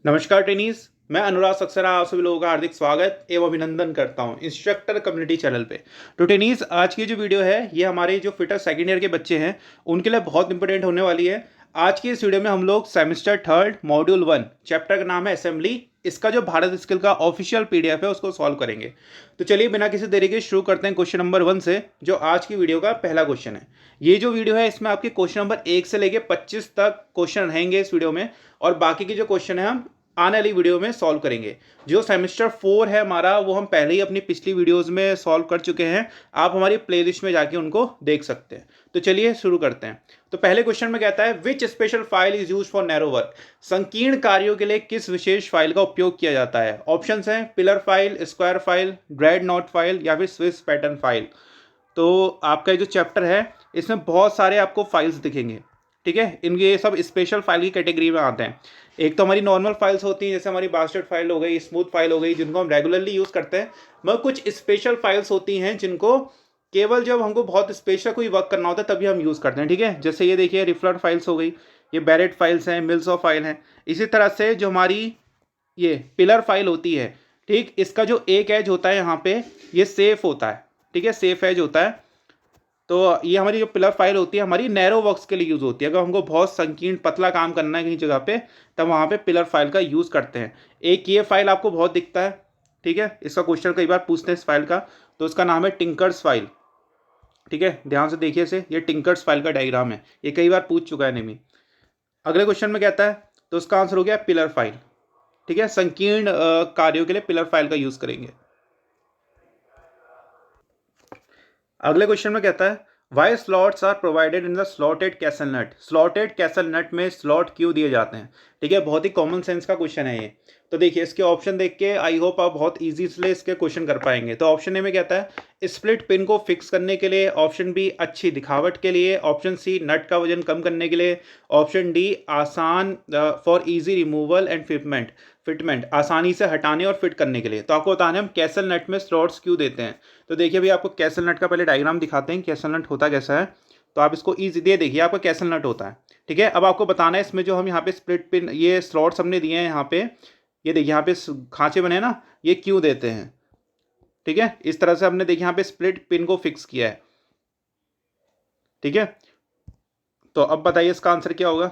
नमस्कार ट्रेनीज। मैं अनुराग सक्सेना आप सभी लोगों का हार्दिक स्वागत एवं अभिनंदन करता हूं इंस्ट्रक्टर कम्युनिटी चैनल पे। तो ट्रेनीज, आज की जो वीडियो है ये हमारे जो फिटर सेकेंड ईयर के बच्चे हैं उनके लिए बहुत इंपॉर्टेंट होने वाली है। आज की इस वीडियो में हम लोग सेमेस्टर थर्ड मॉड्यूल 1 चैप्टर का नाम है असेंबली, इसका जो भारत स्किल का ऑफिशियल पीडीएफ है उसको सॉल्व करेंगे। तो चलिए बिना किसी देरी के शुरू करते हैं क्वेश्चन नंबर 1 से, जो आज की वीडियो का पहला क्वेश्चन है। ये जो वीडियो है इसमें आपके क्वेश्चन नंबर 1 से लेके 25 तक क्वेश्चन रहेंगे इस वीडियो में, और बाकी के जो क्वेश्चन है हम आने वाली वीडियो में सॉल्व करेंगे। जो सेमेस्टर 4 है हमारा वो हम पहले ही अपनी पिछली वीडियोस में सॉल्व कर चुके हैं, आप हमारी प्लेलिस्ट में जाके उनको देख सकते हैं। तो चलिए शुरू करते हैं। तो पहले क्वेश्चन में कहता है which special file is use for narrow work, संकीर्ण कार्यों के लिए किस विशेष फाइल का उपयोग किया जाता है। ऑप्शंस हैं pillar file, square file, dread note file या फिर स्विस पैटर्न फाइल। तो आपका जो चैप्टर है इसमें बहुत सारे आपको फाइल्स दिखेंगे, ठीक है। इनके सब स्पेशल फाइल की कैटेगरी में आते हैं। एक तो हमारी नॉर्मल फाइल्स होती हैं, जैसे हमारी बास्टेड फाइल हो गई, स्मूथ फाइल हो गई, जिनको हम रेगुलरली यूज़ करते हैं। मगर कुछ स्पेशल फाइल्स होती हैं जिनको केवल जब हमको बहुत स्पेशल कोई वर्क करना होता है तभी हम यूज़ करते हैं, ठीक है। जैसे ये देखिए रिफ्लर फाइल्स हो गई, ये बैरेट फाइल्स हैं, मिल्स ऑफ फाइल हैं। इसी तरह से जो हमारी ये पिलर फाइल होती है, ठीक, इसका जो एक एज होता है यहाँ पे ये सेफ होता है, ठीक है, सेफ एज होता है। तो ये हमारी जो पिलर फाइल होती है हमारी नैरो वर्क्स के लिए यूज़ होती है। अगर हमको बहुत संकीर्ण पतला काम करना है कहीं जगह पे तब वहाँ पे पिलर फाइल का यूज़ करते हैं। एक ये फाइल आपको बहुत दिखता है, ठीक है, इसका क्वेश्चन कई बार पूछते हैं इस फाइल का, तो उसका नाम है टिंकर्स फाइल, ठीक है। ध्यान से देखिए इसे, ये टिंकर्स फाइल का डायग्राम है, ये कई बार पूछ चुका है नेमी। अगले क्वेश्चन में कहता है, तो उसका आंसर हो गया पिलर फाइल, ठीक है। संकीर्ण कार्यों के लिए पिलर फाइल का यूज़ करेंगे। अगले क्वेश्चन में कहता है why slots are provided in the slotted castle nut, slotted castle nut में स्लॉट क्यों दिए जाते हैं, ठीक है। बहुत ही कॉमन सेंस का क्वेश्चन है ये। तो देखिए इसके ऑप्शन देख के आई होप आप बहुत इजीली इसके क्वेश्चन कर पाएंगे। तो ऑप्शन ए में कहता है स्प्लिट पिन को फिक्स करने के लिए, ऑप्शन बी अच्छी दिखावट के लिए, ऑप्शन सी नट का वजन कम करने के लिए, ऑप्शन डी आसान for easy removal and fitment आसानी से हटाने और फिट करने के लिए। तो आपको बताना है हम कैसल नट में स्लॉट्स क्यों देते हैं। तो देखिए अभी आपको कैसल नट का पहले डायग्राम दिखाते हैं, कैसल नट होता कैसा है। तो आप इसको ईजी दे देखिए, आपका कैसल नट होता है, ठीक है। अब आपको बताना है इसमें जो हम यहाँ पे स्प्लिट पिन ये स्लॉट्स हमने दिए हैं यहाँ पे, ये देखिए यहाँ पे खांचे बने हैं ना, ये क्यों देते हैं, ठीक है। इस तरह से हमने देखिए यहाँ पे स्प्लिट पिन को फिक्स किया है, ठीक है। तो अब बताइए इसका आंसर क्या होगा।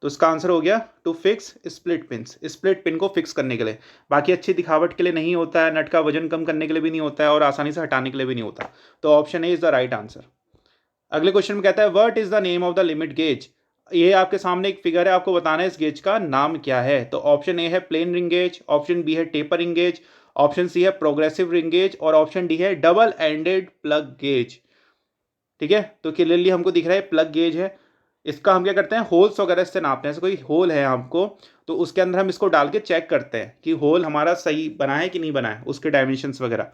तो इसका आंसर हो गया to fix split pins, split pin को फिक्स करने के लिए। बाकी अच्छी दिखावट के लिए नहीं होता है, नट का वजन कम करने के लिए भी नहीं होता है, और आसानी से हटाने के लिए भी नहीं होता। तो option A is the right answer. अगले क्वेश्चन में कहता है what is the name of the limit gauge. ये आपके सामने एक फिगर है, आपको बताना है इस गेज का नाम क्या है। तो ऑप्शन ए है plain ring gauge, option B है taper ring gauge, option C है प्रोग्रेसिव रिंग गेज, और ऑप्शन डी है डबल एंडेड प्लग गेज, ठीक है। तो क्लियरली हमको दिख रहा है प्लग गेज है। इसका हम क्या करते हैं होल्स वगैरह से नापते हैं। जैसे कोई होल है हमको, तो उसके अंदर हम इसको डाल के चेक करते हैं कि होल हमारा सही बना है कि नहीं बना है, उसके डायमेंशंस वगैरह,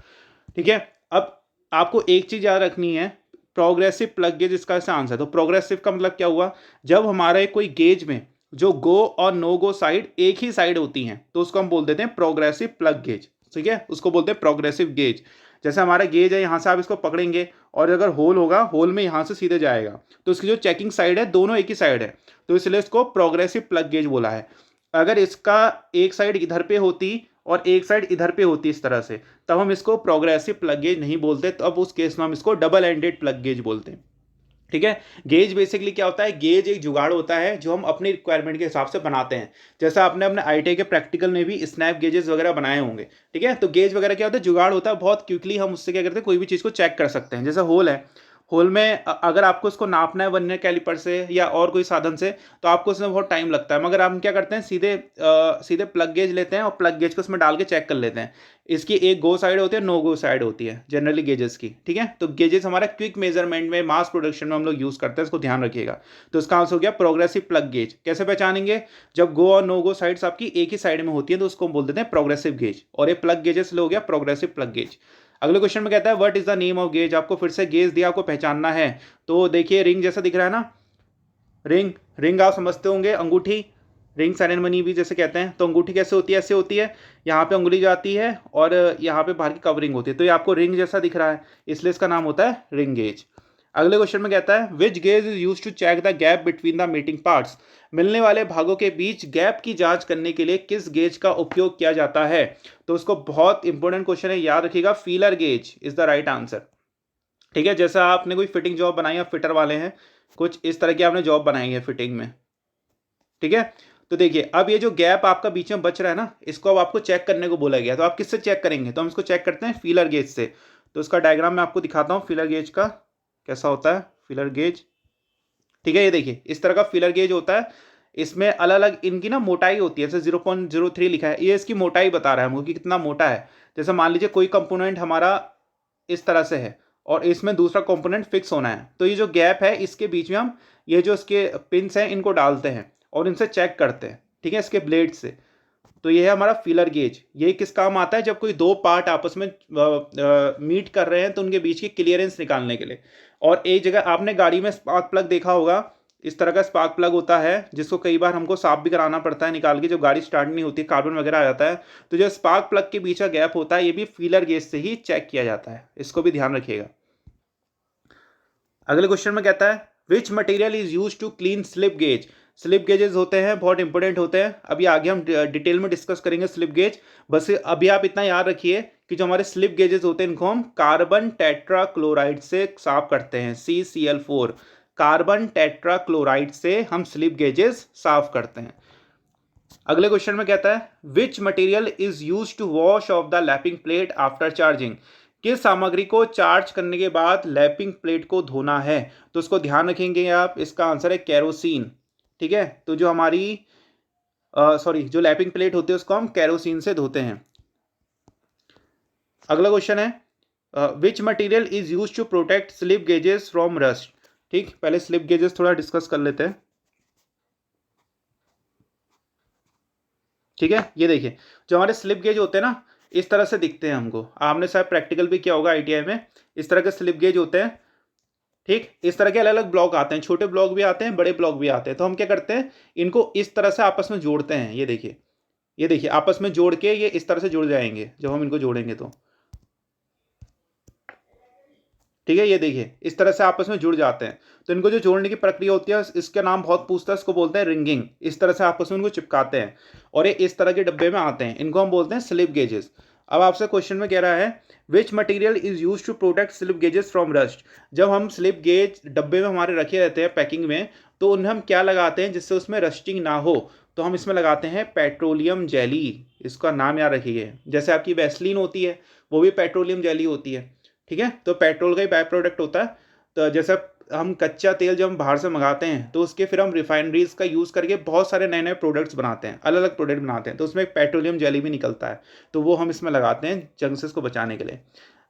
ठीक है। अब आपको एक चीज़ याद रखनी है, प्रोग्रेसिव प्लग गेज इसका ऐसा आंसर। तो प्रोग्रेसिव का मतलब क्या हुआ, जब हमारे कोई गेज में जो गो और नो गो साइड एक ही साइड होती हैं तो उसको हम बोल देते हैं प्रोग्रेसिव प्लग गेज, ठीक है, उसको बोलते हैं प्रोग्रेसिव गेज। जैसे हमारा गेज है, यहाँ से आप इसको पकड़ेंगे और अगर होल होगा, होल में यहाँ से सीधे जाएगा, तो इसकी जो चेकिंग साइड है दोनों एक ही साइड है, तो इसलिए इसको प्रोग्रेसिव प्लग गेज बोला है। अगर इसका एक साइड इधर पे होती और एक साइड इधर पे होती इस तरह से, तब हम इसको प्रोग्रेसिव प्लग गेज नहीं बोलते, तो अब उस केस में हम इसको डबल एंडेड प्लग गेज बोलते हैं, ठीक है। गेज बेसिकली क्या होता है, गेज एक जुगाड़ होता है जो हम अपनी रिक्वायरमेंट के हिसाब से बनाते हैं। जैसा आपने अपने आईटीआई के प्रैक्टिकल में भी स्नैप गेजेस वगैरह बनाए होंगे, ठीक है। तो गेज वगैरह क्या होता है, जुगाड़ होता है, बहुत क्विकली हम उससे क्या करते हैं कोई भी चीज़ को चेक कर सकते हैं। जैसे होल है, होल में अगर आपको इसको नापना है वर्नियर कैलिपर से या और कोई साधन से, तो आपको इसमें बहुत टाइम लगता है। मगर हम क्या करते हैं सीधे प्लग गेज लेते हैं और प्लग गेज को इसमें डाल के चेक कर लेते हैं। इसकी एक गो साइड होती है, नो गो साइड होती है जनरली गेजेस की, ठीक है। तो गेजेस हमारा क्विक मेजरमेंट में मास प्रोडक्शन में हम लोग यूज करते हैं, इसको ध्यान रखिएगा। तो इसका आंसर हो गया प्रोग्रेसिव प्लग गेज। कैसे पहचानेंगे, जब गो और नो गो साइड्स आपकी एक ही साइड में होती है तो उसको हम बोल देते हैं प्रोग्रेसिव गेज, और ये प्लग गेजेस हो गया प्रोग्रेसिव प्लग गेज। अगले क्वेश्चन में कहता है what is the name of gauge. आपको फिर से गेज दिया, आपको पहचानना है। तो देखिए रिंग जैसा दिख रहा है ना, रिंग रिंग आप समझते होंगे, अंगूठी, रिंग सेरेमनी भी जैसे कहते हैं। तो अंगूठी कैसे होती है, ऐसे होती है, यहाँ पे उंगली जाती है और यहाँ पे बाहर की कवरिंग होती है, तो ये आपको रिंग जैसा दिख रहा है, इसलिए इसका नाम होता है रिंग गेज। अगले क्वेश्चन में कहता है which gauge is use to check the gap between the meeting parts. मिलने वाले भागों के बीच गैप की जांच करने के लिए किस गेज का उपयोग किया जाता है? तो उसको बहुत इंपॉर्टेंट क्वेश्चन है, याद रखिएगा, feeler gauge is the right answer. ठीक है, जैसा आपने कोई फिटिंग जॉब बनाई, आप फिटर वाले हैं, कुछ इस तरह की आपने जॉब बनाई है फिटिंग में। ठीक है, तो देखिए अब ये जो गैप आपका बीच में बच रहा है ना, इसको अब आपको चेक करने को बोला गया, तो आप किससे चेक करेंगे? तो हम इसको चेक करते हैं फीलर गेज से। तो इसका डायग्राम मैं आपको दिखाता हूँ फीलर गेज का कैसा होता है फीलर गेज। ठीक है, ये देखिए इस तरह का फीलर गेज होता है। इसमें अलग अलग इनकी ना मोटाई होती है, जैसे 0.03 लिखा है, ये इसकी मोटाई बता रहा है हमको कि कितना मोटा है। जैसे मान लीजिए कोई कंपोनेंट हमारा इस तरह से है और इसमें दूसरा कंपोनेंट फिक्स होना है, तो ये जो गैप है इसके बीच में हम ये जो इसके पिंस हैं इनको डालते हैं और इनसे चेक करते हैं। ठीक है, इसके ब्लेड से। तो ये है हमारा फीलर गेज। ये किस काम आता है? जब कोई दो पार्ट आपस में मीट कर रहे हैं तो उनके बीच की क्लियरेंस निकालने के लिए। और एक जगह आपने गाड़ी में स्पार्क प्लग देखा होगा, इस तरह का स्पार्क प्लग होता है जिसको कई बार हमको साफ भी कराना पड़ता है निकाल के, जब गाड़ी स्टार्ट नहीं होती, कार्बन वगैरह आ जाता है। तो जो स्पार्क प्लग के बीच का गैप होता है ये भी फीलर गेज से ही चेक किया जाता है, इसको भी ध्यान रखिएगा। अगले क्वेश्चन में कहता है which material is use to clean slip gauge. Slip gauges होते हैं, बहुत इंपॉर्टेंट होते हैं, अभी आगे हम डिटेल में डिस्कस करेंगे स्लिप गेज। बस अभी आप इतना याद रखिए कि जो हमारे स्लिप गेजेस होते हैं इनको हम कार्बन टेट्रा क्लोराइड से साफ करते हैं, CCl4। कार्बन टेट्रा क्लोराइड से हम स्लिप गेजेस साफ करते हैं। अगले क्वेश्चन में कहता है which material is use to wash off the lapping plate after charging. किस सामग्री को चार्ज करने के बाद लैपिंग प्लेट को धोना है? तो उसको ध्यान रखेंगे आप, इसका आंसर है केरोसिन। ठीक है, तो जो हमारी जो लैपिंग प्लेट होती है उसको हम केरोसिन से धोते हैं। अगला क्वेश्चन है which material is use to protect slip gauges from rust. ठीक, पहले स्लिप गेजेस थोड़ा डिस्कस कर लेते हैं। ठीक है, ये देखिए जो हमारे स्लिप गेज होते हैं ना इस तरह से दिखते हैं हमको, आपने शायद प्रैक्टिकल भी किया होगा ITI में, इस तरह के स्लिप गेज होते हैं। ठीक, इस तरह के अलग अलग ब्लॉक आते हैं, छोटे ब्लॉक भी आते हैं, बड़े ब्लॉक भी आते हैं। तो हम क्या करते हैं, इनको इस तरह से आपस में जोड़ते हैं। ये देखिए, ये देखिए आपस में जोड़ के ये इस तरह से जुड़ जाएंगे जब हम इनको जोड़ेंगे तो। ठीक है, ये देखिए इस तरह से आपस में जुड़ जाते हैं। तो इनको जो जोड़ने की प्रक्रिया होती है इसका नाम बहुत पूछता है, इसको बोलते हैं रिंगिंग। इस तरह से आपस में इनको चिपकाते हैं और ये इस तरह के डब्बे में आते हैं, इनको हम बोलते हैं स्लिप गेजेस। अब आपसे क्वेश्चन में कह रहा है which material is use to protect slip gauges from rust. जब हम स्लिप गेज डब्बे में हमारे रखे रहते हैं पैकिंग में, तो उन्हें हम क्या लगाते हैं जिससे उसमें रस्टिंग ना हो? तो हम इसमें लगाते हैं पेट्रोलियम जेली। इसका नाम याद रखिए, जैसे आपकी वैसलीन होती है वो भी पेट्रोलियम जेली होती है। ठीक है, तो पेट्रोल का ही बाय प्रोडक्ट होता है। तो जैसे हम कच्चा तेल जब हम बाहर से मंगाते हैं तो उसके फिर हम रिफाइनरीज का यूज़ करके बहुत सारे नए नए प्रोडक्ट्स बनाते हैं, अलग अलग प्रोडक्ट बनाते हैं, तो उसमें एक पेट्रोलियम जेली भी निकलता है, तो वो हम इसमें लगाते हैं जंक्सेस को बचाने के लिए।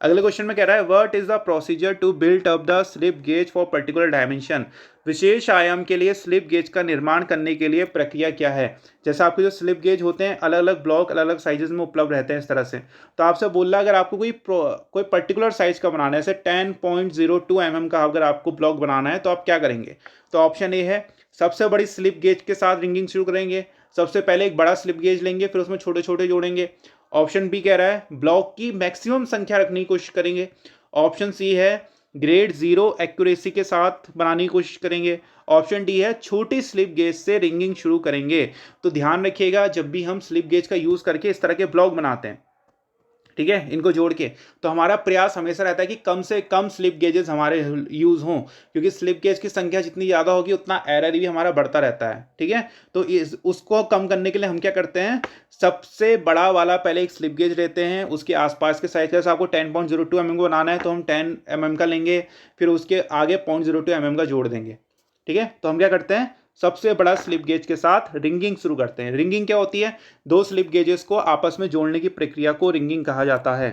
अगले क्वेश्चन में कह रहा है what is the procedure to build up the slip gauge for particular dimension. विशेष आयाम के लिए स्लिप गेज का निर्माण करने के लिए प्रक्रिया क्या है? जैसे आपके जो स्लिप गेज होते हैं अलग अलग ब्लॉक अलग अलग साइजेस में उपलब्ध रहते हैं इस तरह से। तो आपसे बोल रहा है अगर आपको कोई पर्टिकुलर साइज का बनाना है, जैसे 10.02 mm का अगर आपको ब्लॉक बनाना है तो आप क्या करेंगे? तो ऑप्शन ए है सबसे बड़ी स्लिप गेज के साथ रिंगिंग शुरू करेंगे। सबसे पहले एक बड़ा स्लिप गेज लेंगे फिर उसमें छोटे छोटे जोड़ेंगे। ऑप्शन बी कह रहा है ब्लॉक की मैक्सिमम संख्या रखने की कोशिश करेंगे। ऑप्शन सी है ग्रेड 0 एक्यूरेसी के साथ बनाने की कोशिश करेंगे। ऑप्शन डी है छोटी स्लिप गेज से रिंगिंग शुरू करेंगे। तो ध्यान रखिएगा जब भी हम स्लिप गेज का यूज करके इस तरह के ब्लॉक बनाते हैं, ठीक है, इनको जोड़ के, तो हमारा प्रयास हमेशा रहता है कि कम से कम स्लिप गेजेस हमारे यूज हों, क्योंकि स्लिप गेज की संख्या जितनी ज़्यादा होगी उतना एरर भी हमारा बढ़ता रहता है। ठीक है, तो उसको कम करने के लिए हम क्या करते हैं, सबसे बड़ा वाला पहले एक स्लिप गेज लेते हैं, उसके आसपास के साइज जैसे आपको 10.02 mm को बनाना है तो हम 10 mm का लेंगे, फिर उसके आगे 0.02 mm का जोड़ देंगे। ठीक है, तो हम क्या करते हैं सबसे बड़ा स्लिप गेज के साथ रिंगिंग शुरू करते हैं। रिंगिंग क्या होती है? दो स्लिप गेजेस को आपस में जोड़ने की प्रक्रिया को रिंगिंग कहा जाता है।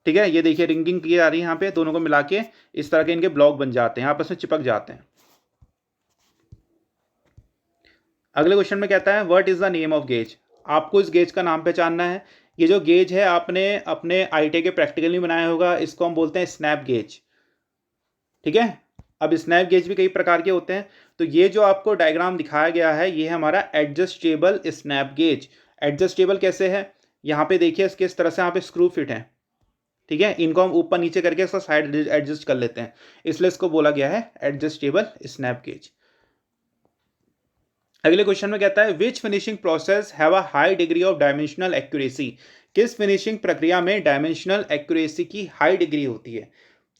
ठीक है, ये देखिए रिंगिंग की जा रही है, यहाँ पे दोनों को मिला के इस तरह के इनके ब्लॉक बन जाते हैं, आपस में चिपक जाते हैं। अगले क्वेश्चन में कहता है what is the name of gauge. आपको इस गेज का नाम पहचानना है। ये जो गेज है आपने अपने ITI के प्रैक्टिकल में बनाया होगा, इसको हम बोलते हैं स्नैप गेज। ठीक है, अब स्नैप गेज भी कई प्रकार के होते हैं। तो ये जो आपको डायग्राम दिखाया गया है ये है हमारा एडजस्टेबल स्नैप गेज। एडजस्टेबल कैसे है, यहाँ पे देखिए इसके इस तरह से यहाँ पे स्क्रू फिट है। ठीक है, इनको हम ऊपर नीचे करके इसका साइड एडजस्ट कर लेते हैं, इसलिए इसको बोला गया है एडजस्टेबल स्नैप गेज। अगले क्वेश्चन में कहता है which finishing process have a high degree of dimensional accuracy, किस फिनिशिंग प्रक्रिया में डायमेंशनल एक्यूरेसी की हाई डिग्री होती है।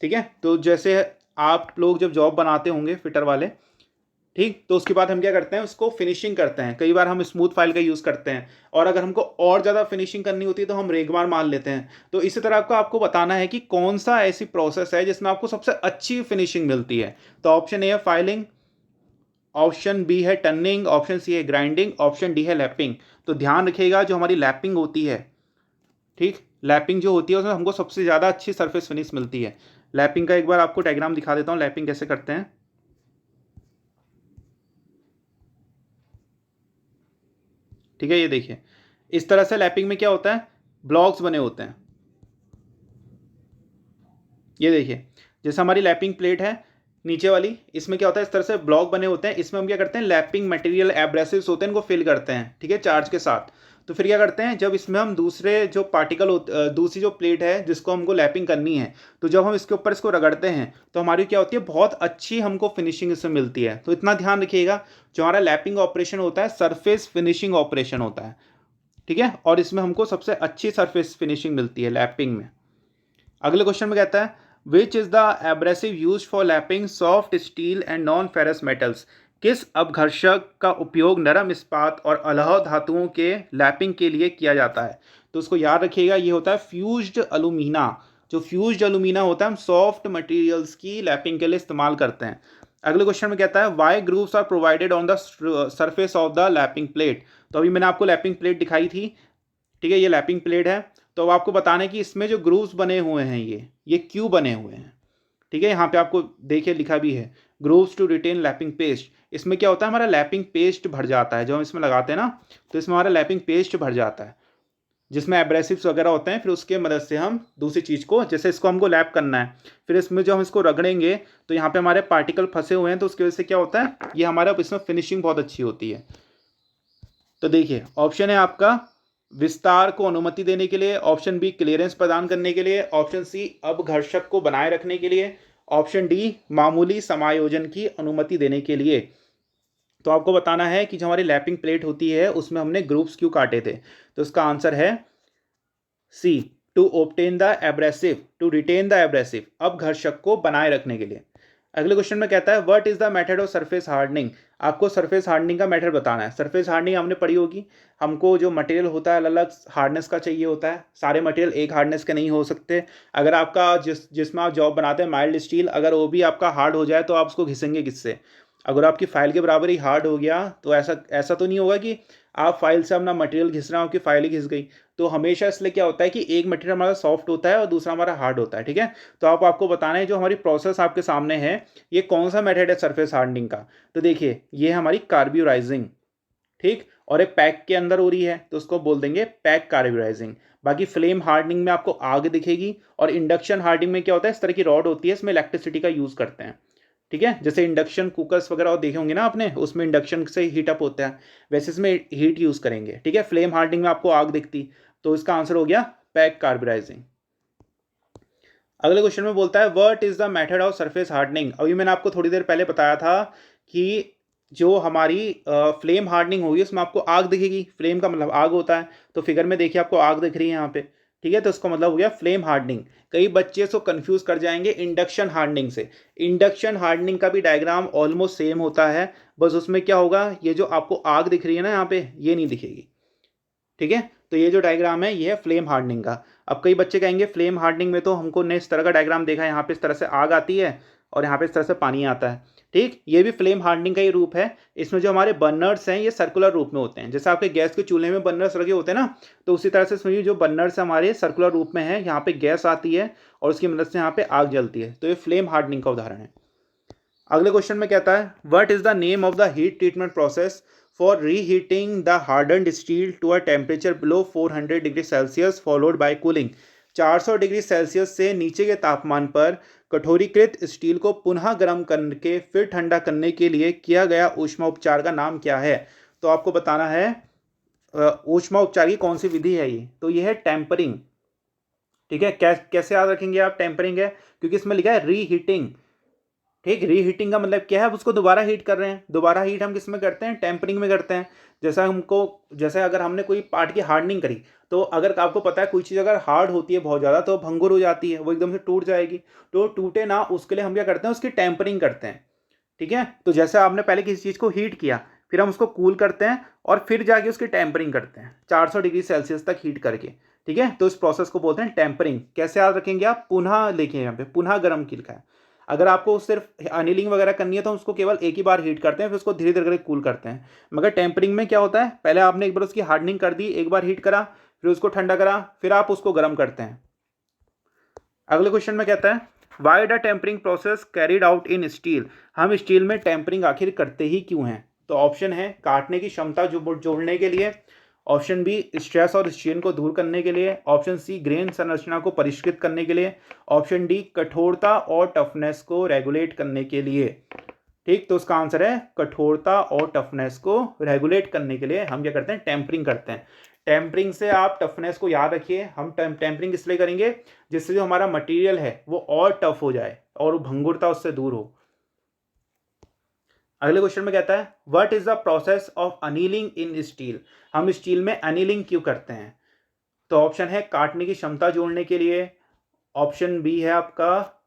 ठीक है, तो जैसे आप लोग जब जॉब बनाते होंगे फिटर वाले, ठीक, तो उसके बाद हम क्या करते हैं, उसको फिनिशिंग करते हैं। कई बार हम स्मूथ फाइल का यूज़ करते हैं, और अगर हमको और ज़्यादा फिनिशिंग करनी होती है तो हम रेगमार मान लेते हैं। तो इसी तरह आपको बताना है कि कौन सा ऐसी प्रोसेस है जिसमें आपको सबसे अच्छी फिनिशिंग मिलती है। तो ऑप्शन ए है फाइलिंग, ऑप्शन बी है टर्निंग, ऑप्शन सी है ग्राइंडिंग, ऑप्शन डी है लैपिंग। तो ध्यान रखिएगा, जो हमारी लैपिंग होती है, ठीक, लैपिंग जो होती है उसमें हमको सबसे ज़्यादा अच्छी सरफेस फिनिश मिलती है। लैपिंग का एक बार आपको डायग्राम दिखा देता हूँ, लैपिंग कैसे करते हैं। ठीक है, ये देखिए, इस तरह से लैपिंग में क्या होता है, ब्लॉक्स बने होते हैं। ये देखिए, जैसे हमारी लैपिंग प्लेट है नीचे वाली, इसमें क्या होता है, इस तरह से ब्लॉक बने होते हैं। इसमें हम क्या करते हैं, लैपिंग मटेरियल एब्रेसिव्स होते हैं, इनको फिल करते हैं, ठीक है, चार्ज के साथ। तो फिर क्या करते हैं, जब इसमें हम दूसरे जो पार्टिकल दूसरी जो प्लेट है जिसको हमको लैपिंग करनी है, तो जब हम इसके ऊपर इसको रगड़ते हैं तो हमारी क्या होती है, बहुत अच्छी हमको फिनिशिंग इसमें मिलती है। तो इतना ध्यान रखिएगा, जो हमारा लैपिंग ऑपरेशन होता है सरफेस फिनिशिंग ऑपरेशन होता है। ठीक है, और इसमें हमको सबसे अच्छी सरफेस फिनिशिंग मिलती है लैपिंग में। अगले क्वेश्चन में कहता है which is the abrasive use for lapping soft steel and non ferrous metals, किस अपघर्षक का उपयोग नरम इस्पात और अलौह धातुओं के लैपिंग के लिए किया जाता है। तो उसको याद रखिएगा, ये होता है फ्यूज्ड अलुमिना। जो फ्यूज्ड अलुमिना होता है हम सॉफ्ट मटेरियल्स की लैपिंग के लिए इस्तेमाल करते हैं। अगले क्वेश्चन में कहता है why grooves are provided on the surface of the lapping plate. तो अभी मैंने आपको लैपिंग प्लेट दिखाई थी, ठीक है, ये लैपिंग प्लेट है। तो अब आपको बताना है कि इसमें जो ग्रूव्स बने हुए हैं ये क्यों बने हुए हैं। ठीक है, यहाँ पे आपको देखिए लिखा भी है grooves to retain lapping paste. इसमें क्या होता है, हमारा लैपिंग पेस्ट भर जाता है, जो हम इसमें लगाते हैं ना, तो इसमें हमारा लैपिंग पेस्ट भर जाता है जिसमें एब्रेसिव्स वगैरह होते हैं। फिर उसके मदद से हम दूसरी चीज़ को, जैसे इसको हमको लैप करना है, फिर इसमें जो हम इसको रगड़ेंगे तो यहाँ पे हमारे पार्टिकल फंसे हुए हैं, तो उसकी वजह से क्या होता है, ये हमारा इसमें फिनिशिंग बहुत अच्छी होती है। तो देखिए, ऑप्शन है आपका विस्तार को अनुमति देने के लिए, ऑप्शन बी क्लियरेंस प्रदान करने के लिए, ऑप्शन सी अपघर्षक को बनाए रखने के लिए, ऑप्शन डी मामूली समायोजन की अनुमति देने के लिए। तो आपको बताना है कि जो हमारी लैपिंग प्लेट होती है उसमें हमने ग्रुप्स क्यों काटे थे। तो इसका आंसर है C, to obtain the abrasive, to retain the abrasive, अपघर्षक को बनाए रखने के लिए। अगले क्वेश्चन में कहता है what is the method of surface hardening. आपको सरफेस हार्डनिंग का मेथड बताना है। सरफेस हार्डनिंग हमने पढ़ी होगी, हमको जो मटेरियल होता है अलग अलग हार्डनेस का चाहिए होता है, सारे मटेरियल एक हार्डनेस के नहीं हो सकते। अगर आपका जिसमें आप जॉब बनाते हैं माइल्ड स्टील, अगर वो भी आपका हार्ड हो जाए तो आप उसको घिसेंगे किससे। अगर आपकी फाइल के बराबर ही हार्ड हो गया तो ऐसा ऐसा तो नहीं होगा कि आप फाइल से अपना मटेरियल घिस रहे हो, आपकी फाइल ही घिस गई। तो हमेशा इसलिए क्या होता है कि एक मटेरियल हमारा सॉफ्ट होता है और दूसरा हमारा हार्ड होता है। ठीक है, तो आपको बताना है जो हमारी प्रोसेस आपके सामने है ये कौन सा मेथड है सरफेस हार्डनिंग का। तो देखिए, ये है हमारी कार्ब्यूराइजिंग, ठीक, और एक पैक के अंदर हो रही है तो उसको बोल देंगे पैक कार्ब्यूराइजिंग। बाकी फ्लेम हार्डनिंग में आपको आग दिखेगी, और इंडक्शन हार्डनिंग में क्या होता है, इस तरह की रॉड होती है, इसमें इलेक्ट्रिसिटी का यूज करते हैं। ठीक है, जैसे इंडक्शन कुकर्स वगैरह देखे होंगे ना आपने, उसमें इंडक्शन से हीटअप होता है, वैसे इसमें हीट यूज करेंगे। ठीक है, फ्लेम हार्डनिंग में आपको आग दिखती, तो इसका आंसर हो गया पैक कार्बराइजिंग। अगले क्वेश्चन में बोलता है what is the method of surface hardening. अभी मैंने आपको थोड़ी देर पहले बताया था कि जो हमारी फ्लेम हार्डनिंग होगी उसमें आपको आग दिखेगी, फ्लेम का मतलब आग होता है, तो फिगर में देखिए आपको आग दिख रही है यहाँ पे। ठीक है, तो इसका मतलब हो गया फ्लेम हार्डनिंग। कई बच्चे इसको कंफ्यूज कर जाएंगे इंडक्शन हार्डनिंग से। इंडक्शन हार्डनिंग का भी डायग्राम ऑलमोस्ट सेम होता है, बस उसमें क्या होगा, ये जो आपको आग दिख रही है ना यहाँ पे, ये नहीं दिखेगी। ठीक है, तो ये जो डायग्राम है ये है फ्लेम हार्डनिंग का। अब कई बच्चे कहेंगे फ्लेम हार्डनिंग में तो हमको ने इस तरह का डायग्राम देखा है, यहाँ पे इस तरह से आग आती है और यहाँ पे इस तरह से पानी आता है। ठीक, ये भी फ्लेम हार्डनिंग का ही रूप है। इसमें जो हमारे बर्नर्स हैं ये सर्कुलर रूप में होते हैं, जैसे आपके गैस के चूल्हे में बर्नर्स लगे होते हैं ना, तो उसी तरह से इसमें जो बर्नर्स हमारे सर्कुलर रूप में है, यहाँ पे गैस आती है और उसकी मदद से यहाँ पे आग जलती है, तो ये फ्लेम हार्डनिंग का उदाहरण है। अगले क्वेश्चन में कहता है what is the name of the heat treatment process for reheating the hardened steel to a temperature below 400 degree Celsius followed by cooling. 400 degree Celsius से नीचे के तापमान पर कठोरीकृत स्टील को पुनः गर्म करके फिर ठंडा करने के लिए किया गया ऊष्मा उपचार का नाम क्या है। तो आपको बताना है ऊष्मा उपचार की कौन सी विधि है ये, तो ये है टेम्परिंग। ठीक है, कैसे याद रखेंगे आप टेम्परिंग है, क्योंकि इसमें लिखा है रीहीटिंग। ठीक, रीहीटिंग का मतलब क्या है, आप उसको दोबारा हीट कर रहे हैं। दोबारा हीट हम किस में करते हैं, टेम्परिंग में करते हैं। जैसे अगर हमने कोई पार्ट की हार्डनिंग करी, तो अगर आपको पता है कोई चीज़ अगर हार्ड होती है बहुत ज़्यादा तो भंगुर हो जाती है, वो एकदम से टूट जाएगी। तो टूटे ना उसके लिए हम क्या करते हैं, उसकी टेम्परिंग करते हैं। ठीक है, तो जैसे आपने पहले किसी चीज़ को हीट किया, फिर हम उसको कूल करते हैं और फिर जाके उसकी टेम्परिंग करते हैं 400 डिग्री सेल्सियस तक हीट करके। ठीक है, तो इस प्रोसेस को बोलते हैं टेम्परिंग। कैसे याद रखेंगे आप, पुनः लिखें, यहाँ पे पुनः गर्म की लिखा है। अगर आपको सिर्फ अनिलिंग वगैरह करनी है तो हम उसको केवल एक ही बार हीट करते हैं, फिर उसको धीरे धीरे करके कूल करते हैं। मगर टेम्परिंग में क्या होता है, पहले आपने एक बार उसकी हार्डनिंग कर दी, एक बार हीट करा, फिर उसको ठंडा करा, फिर आप उसको गर्म करते हैं। अगले क्वेश्चन में कहता है why the tempering process carried out in steel. हम स्टील में टेम्परिंग आखिर करते ही क्यों हैं। तो ऑप्शन है काटने की क्षमता जोड़ने के लिए, ऑप्शन बी स्ट्रेस और स्ट्रेन को दूर करने के लिए, ऑप्शन सी ग्रेन संरचना को परिष्कृत करने के लिए, ऑप्शन डी कठोरता और टफनेस को रेगुलेट करने के लिए। ठीक, तो उसका आंसर है कठोरता और टफनेस को रेगुलेट करने के लिए हम क्या करते हैं, टेम्परिंग करते हैं। टेम्परिंग से आप टफनेस को याद रखिए, हम टेम्परिंग इसलिए करेंगे जिससे जो हमारा मटेरियल है वो और टफ हो जाए और भंगुरता उससे दूर हो। अगले क्वेश्चन में कहता है what is the process of annealing in steel. हम स्टील में अनीलिंग क्यों करते हैं। तो ऑप्शन है काटने की क्षमता जोड़ने के लिए, ऑप्शन बी है आपका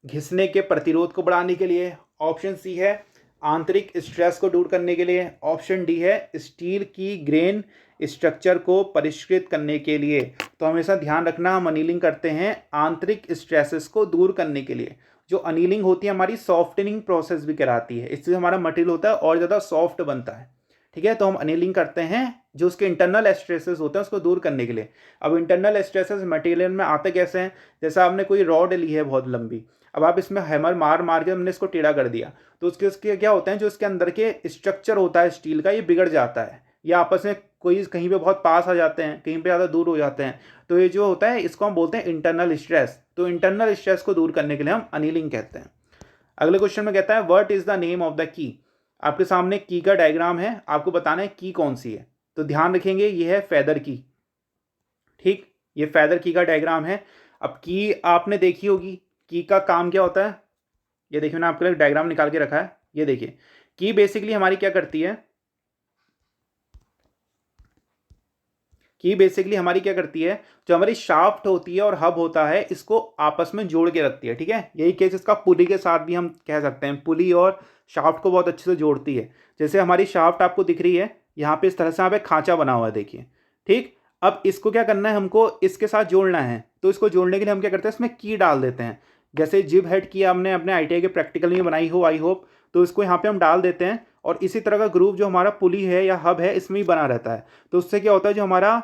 घिसने के प्रतिरोध को बढ़ाने के लिए, ऑप्शन सी है आंतरिक स्ट्रेस को दूर करने के लिए, ऑप्शन डी है स्टील की ग्रेन स्ट्रक्चर को परिष्कृत करने के लिए। तो हमेशा ध्यान रखना, हम अनीलिंग करते हैं आंतरिक स्ट्रेसेस को दूर करने के लिए। जो अनीलिंग होती है हमारी सॉफ्टनिंग प्रोसेस भी कराती है, इससे हमारा मटेरियल होता है और ज़्यादा सॉफ्ट बनता है। ठीक है, तो हम अनीलिंग करते हैं जो उसके इंटरनल स्ट्रेसेस होते हैं उसको दूर करने के लिए। अब इंटरनल स्ट्रेसेस मटेरियल में आते कैसे हैं, जैसे आपने कोई रॉड ली है बहुत लंबी, अब आप इसमें हैमर मार मार के हमने इसको टेढ़ा कर दिया, तो उसके उसके क्या होते हैं, जो इसके अंदर के स्ट्रक्चर होता है स्टील का, ये बिगड़ जाता है, ये आपस में कोई कहीं पे बहुत पास आ जाते हैं, कहीं पे ज़्यादा दूर हो जाते हैं। तो ये जो होता है इसको हम बोलते हैं इंटरनल स्ट्रेस। तो इंटरनल स्ट्रेस को दूर करने के लिए हम अनीलिंग कहते हैं। अगले क्वेश्चन में कहता है what is the name of the key. आपके सामने की का डायग्राम है, आपको बताना है की कौन सी है। तो ध्यान रखेंगे ये है फेदर की। ठीक, ये फेदर की का डायग्राम है। अब की आपने देखी होगी, की का काम क्या होता है, ये देखिए मैंने आपके लिए डायग्राम निकाल के रखा है, ये देखिए। की बेसिकली हमारी क्या करती है, की बेसिकली हमारी क्या करती है, जो हमारी शाफ्ट होती है और हब होता है इसको आपस में जोड़ के रखती है। ठीक है, यही केस इसका पुली के साथ भी हम कह सकते हैं, पुली और शाफ्ट को बहुत अच्छे से जोड़ती है। जैसे हमारी शाफ्ट आपको दिख रही है यहाँ पे, इस तरह से यहाँ पे खांचा बना हुआ है देखिए। ठीक, अब इसको क्या करना है, हमको इसके साथ जोड़ना है, तो इसको जोड़ने के लिए हम क्या करते हैं, इसमें की डाल देते हैं। जैसे जिब हेड की हमने अपने ITI के प्रैक्टिकल में बनाई हो आई होप, तो इसको यहाँ पे हम डाल देते हैं और इसी तरह का ग्रुप जो हमारा पुली है या हब है इसमें ही बना रहता है। तो उससे क्या होता है, जो हमारा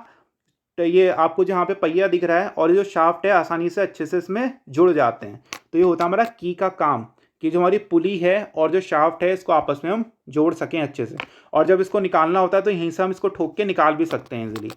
तो ये आपको जहाँ पे पहिया दिख रहा है और ये जो शाफ्ट है आसानी से अच्छे से इसमें जुड़ जाते हैं। तो ये होता है हमारा की का काम, कि जो हमारी पुली है और जो शाफ्ट है इसको आपस में हम जोड़ सकें अच्छे से। और जब इसको निकालना होता है तो यहीं से हम इसको ठोक के निकाल भी सकते हैं इजीली।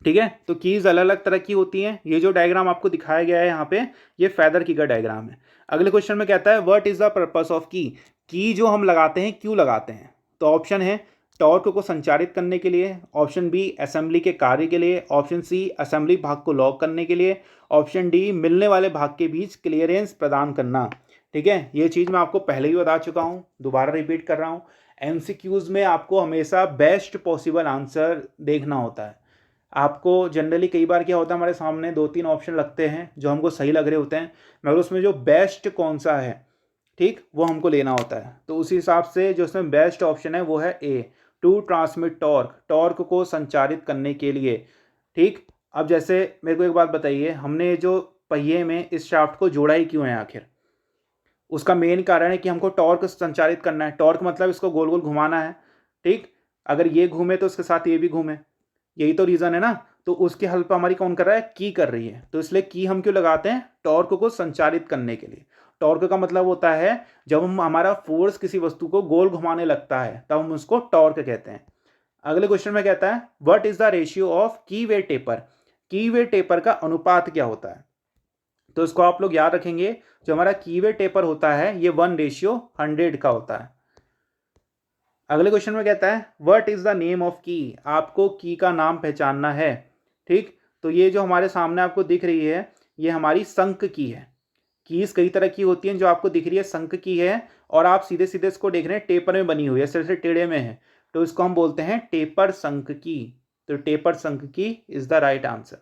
ठीक है, तो कीज अलग अलग तरह की होती हैं। ये जो डायग्राम आपको दिखाया गया है यहाँ पे, ये फेदर की का डायग्राम है। अगले क्वेश्चन में कहता है what is the purpose of की जो हम लगाते हैं क्यों लगाते हैं। तो ऑप्शन है टॉर्क को संचारित करने के लिए, ऑप्शन बी असेंबली के कार्य के लिए, ऑप्शन सी असेंबली भाग को लॉक करने के लिए, ऑप्शन डी मिलने वाले भाग के बीच क्लियरेंस प्रदान करना। ठीक है, ये चीज़ मैं आपको पहले ही बता चुका हूँ, दोबारा रिपीट कर रहा हूँ। MCQs में आपको हमेशा बेस्ट पॉसिबल आंसर देखना होता है। आपको जनरली कई बार क्या होता है, हमारे सामने 2-3 ऑप्शन लगते हैं जो हमको सही लग रहे होते हैं, मगर उसमें जो बेस्ट कौन सा है, ठीक, वो हमको लेना होता है। तो उसी हिसाब से जो इसमें बेस्ट ऑप्शन है वो है ए, टू ट्रांसमिट टॉर्क, टॉर्क को संचारित करने के लिए। ठीक, अब जैसे मेरे को एक बात बताइए, हमने जो पहिए में इस शाफ्ट को जोड़ा ही क्यों है आखिर। उसका मेन कारण है कि हमको टॉर्क संचारित करना है। टॉर्क मतलब इसको गोल गोल घुमाना है। ठीक, अगर ये घूमे तो उसके साथ ये भी घूमे, यही तो रीज़न है ना। तो उसकी हेल्प हमारी कौन कर रहा है, की कर रही है। तो इसलिए की हम क्यों लगाते हैं, टॉर्क को संचारित करने के लिए। टॉर्क का मतलब होता है जब हम हमारा फोर्स किसी वस्तु को गोल घुमाने लगता है तब हम उसको टॉर्क कहते हैं। अगले क्वेश्चन में कहता है what is the ratio of की वे टेपर। की वे टेपर का अनुपात क्या होता है। तो इसको आप लोग याद रखेंगे, जो हमारा की वे टेपर होता है ये 1:100 का होता है। अगले क्वेश्चन में कहता है what is the name of की। आपको की का नाम पहचानना है। ठीक, तो ये जो हमारे सामने आपको दिख रही है ये हमारी शंख की है। कीज कई तरह की होती हैं, जो आपको दिख रही है शंख की है और आप सीधे सीधे इसको देख रहे हैं टेपर में बनी हुई है, सिर से टेढ़े में है, तो इसको हम बोलते हैं टेपर शंख की। तो टेपर शंख की इज द राइट आंसर।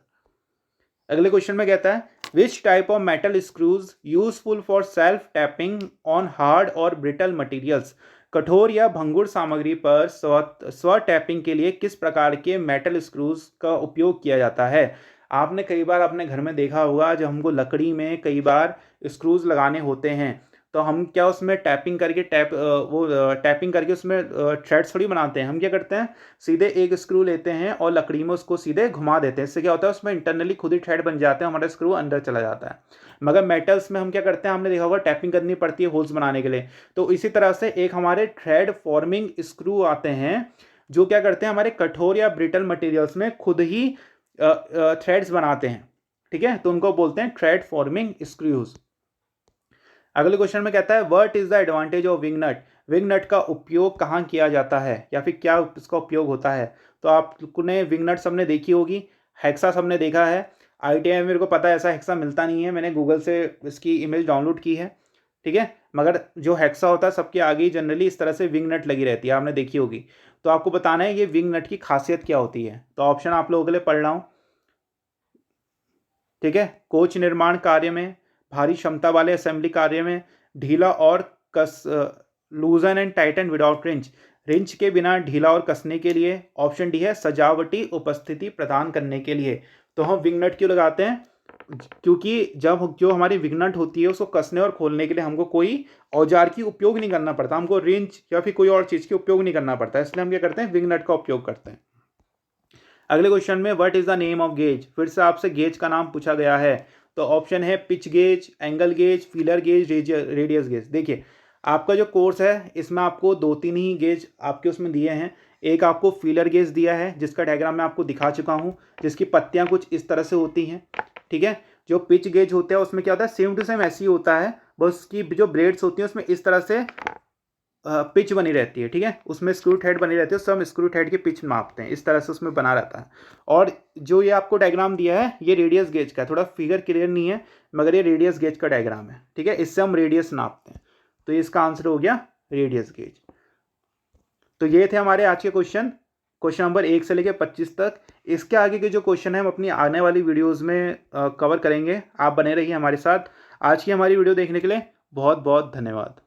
अगले क्वेश्चन में कहता है which type of metal screws useful for self tapping on hard और ब्रिटल मटेरियल्स। कठोर या भंगुर सामग्री पर स्व टैपिंग के लिए किस प्रकार के मेटल स्क्रूज का उपयोग किया जाता है। आपने कई बार अपने घर में देखा होगा, जब हमको लकड़ी में कई बार स्क्रूज लगाने होते हैं तो हम क्या उसमें टैपिंग करके टैपिंग करके उसमें थ्रेड्स थोड़ी बनाते हैं। हम क्या करते हैं, सीधे एक स्क्रू लेते हैं और लकड़ी में उसको सीधे घुमा देते हैं। इससे क्या होता है, उसमें इंटरनली खुद ही थ्रेड बन जाते हैं, हमारा स्क्रू अंदर चला जाता है। मगर मेटल्स में हम क्या करते हैं, हमने देखा होगा टैपिंग करनी पड़ती है होल्स बनाने के लिए। तो इसी तरह से एक हमारे थ्रेड फॉर्मिंग स्क्रू आते हैं जो क्या करते हैं, हमारे कठोर या ब्रिटल मटेरियल्स में खुद ही थ्रेड्स बनाते हैं। ठीक है, तो उनको बोलते हैं थ्रेड फॉर्मिंग स्क्रूज। अगले क्वेश्चन में कहता है what is the advantage of wing nut. Wing nut का उपयोग कहाँ किया जाता है या फिर क्या इसका उपयोग होता है। तो आपने विंग नट सबने देखी होगी, हेक्सा सबने देखा है। ITI में मेरे को पता है ऐसा हेक्सा मिलता नहीं है, मैंने गूगल से इसकी इमेज डाउनलोड की है। ठीक है, मगर जो हेक्सा होता है सबके आगे ही जनरली इस तरह से विंग नट लगी रहती है, आपने देखी होगी। तो आपको बताना है ये विंग नट की खासियत क्या होती है। तो ऑप्शन आप लोगों के लिए पढ़ रहा हूँ। ठीक है, कोच निर्माण कार्य में, भारी क्षमता वाले असेंबली कार्य में, ढीला और कस loosen and tighten without wrench, wrench के बिना ढीला और कसने के लिए। ऑप्शन डी है सजावटी उपस्थिति प्रदान करने के लिए। तो हम विंग नट क्यों लगाते हैं, क्योंकि जब जो हमारी विंग नट होती है उसको कसने और खोलने के लिए हमको कोई औजार की उपयोग नहीं करना पड़ता, हमको रिंच या फिर कोई और चीज़ की उपयोग नहीं करना पड़ता, इसलिए हम क्या करते हैं, विंग नट का उपयोग करते हैं। अगले क्वेश्चन में what is the name of gauge, फिर से आपसे गेज का नाम पूछा गया है। तो ऑप्शन है pitch gauge, angle gauge, feeler gauge, radius gauge. देखिए आपका जो कोर्स है इसमें आपको 2-3 ही गेज आपके उसमें दिए हैं। एक आपको फीलर गेज दिया है जिसका डायग्राम मैं आपको दिखा चुका हूँ, जिसकी पत्तियाँ कुछ इस तरह से होती हैं। ठीक है, जो पिच गेज होता है उसमें क्या होता है, सेम टू सेम ऐसी होता है, बस उसकी जो ब्लेड्स होती हैं उसमें इस तरह से पिच बनी रहती है। ठीक है, उसमें स्क्रू थ्रेड बनी रहती है, उससे हम स्क्रू थ्रेड की पिच मापते हैं, इस तरह से उसमें बना रहता है। और जो ये आपको डायग्राम दिया है ये रेडियस गेज का है, थोड़ा फिगर क्लियर नहीं है मगर ये रेडियस गेज का डायग्राम है। ठीक है, इससे हम रेडियस नापते हैं, तो ये इसका आंसर हो गया रेडियस गेज। तो ये थे हमारे आज के क्वेश्चन नंबर 1 से लेकर 25 तक। इसके आगे के जो क्वेश्चन है हम अपनी आने वाली वीडियोज़ में कवर करेंगे। आप बने रहिए हमारे साथ। आज की हमारी वीडियो देखने के लिए बहुत बहुत धन्यवाद।